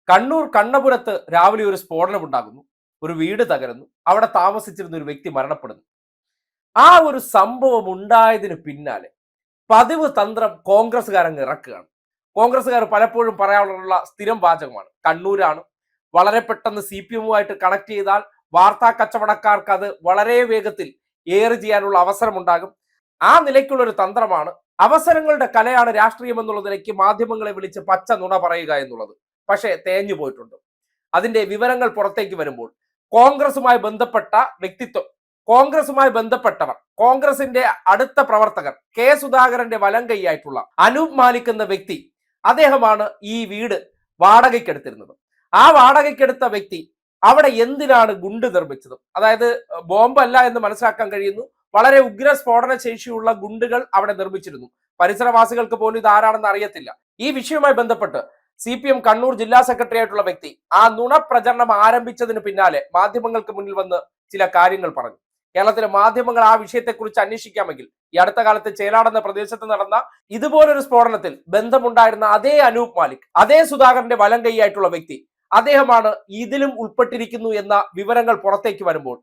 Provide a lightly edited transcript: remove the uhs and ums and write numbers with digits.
കണ്ണൂർ കണ്ണപുരത്ത് രാവിലെ ഒരു സ്ഫോടനം ഉണ്ടാകുന്നു. ഒരു വീട് തകരുന്നു. അവിടെ താമസിച്ചിരുന്ന ഒരു വ്യക്തി മരണപ്പെടുന്നു. ആ ഒരു സംഭവം ഉണ്ടായതിന് പിന്നാലെ പതിവ് തന്ത്രം കോൺഗ്രസ്സുകാരങ്ങ് ഇറക്കുകയാണ്. കോൺഗ്രസ്സുകാർ പലപ്പോഴും പറയാനുള്ള സ്ഥിരം വാചകമാണ്, കണ്ണൂരാണ്, വളരെ പെട്ടെന്ന് CPM-ഉമായിട്ട് കണക്ട് ചെയ്താൽ വാർത്താ കച്ചവടക്കാർക്ക് അത് വളരെ വേഗത്തിൽ ഏറ് ചെയ്യാനുള്ള അവസരം ഉണ്ടാകും. ആ നിലയ്ക്കുള്ള ഒരു തന്ത്രമാണ്. അവസരങ്ങളുടെ കലയാണ് രാഷ്ട്രീയം എന്നുള്ള നിലയ്ക്ക് മാധ്യമങ്ങളെ വിളിച്ച് പച്ച നുണ പറയുക എന്നുള്ളത്. പക്ഷേ തേഞ്ഞു പോയിട്ടുണ്ട്. അതിന്റെ വിവരങ്ങൾ പുറത്തേക്ക് വരുമ്പോൾ കോൺഗ്രസുമായി ബന്ധപ്പെട്ട വ്യക്തിത്വം, കോൺഗ്രസുമായി ബന്ധപ്പെട്ടവർ, കോൺഗ്രസിന്റെ അടുത്ത പ്രവർത്തകർ, കെ സുധാകരന്റെ വലം കൈയായിട്ടുള്ള അനൂപ് മാലിക് എന്ന വ്യക്തി, അദ്ദേഹമാണ് ഈ വീട് വാടകയ്ക്കെടുത്തിരുന്നത്. ആ വാടകയ്ക്കെടുത്ത വ്യക്തി അവിടെ എന്തിനാണ് ഗുണ്ട് നിർമ്മിച്ചത്, അതായത് ബോംബല്ല എന്ന് മനസ്സിലാക്കാൻ കഴിയുന്നു, വളരെ ഉഗ്ര സ്ഫോടന ശേഷിയുള്ള ഗുണ്ടുകൾ അവിടെ നിർമ്മിച്ചിരുന്നു. പരിസരവാസികൾക്ക് പോലും ഇത് ആരാണെന്ന് അറിയത്തില്ല. ഈ വിഷയവുമായി ബന്ധപ്പെട്ട് CPM കണ്ണൂർ ജില്ലാ സെക്രട്ടറി ആയിട്ടുള്ള വ്യക്തി ആ നുണ പ്രചരണം ആരംഭിച്ചതിന് പിന്നാലെ മാധ്യമങ്ങൾക്ക് മുന്നിൽ വന്ന് ചില കാര്യങ്ങൾ പറഞ്ഞു. കേരളത്തിലെ മാധ്യമങ്ങൾ ആ വിഷയത്തെക്കുറിച്ച് അന്വേഷിക്കാമെങ്കിൽ ഈ അടുത്ത കാലത്ത് ചേലാട് എന്ന പ്രദേശത്ത് നടന്ന ഇതുപോലൊരു സ്ഫോടനത്തിൽ ബന്ധമുണ്ടായിരുന്ന അതേ അനൂപ് മാലിക്, അതേ സുധാകരന്റെ വലം കൈയായിട്ടുള്ള വ്യക്തി, അദ്ദേഹമാണ് ഇതിലും ഉൾപ്പെട്ടിരിക്കുന്നു എന്ന വിവരങ്ങൾ പുറത്തേക്ക് വരുമ്പോൾ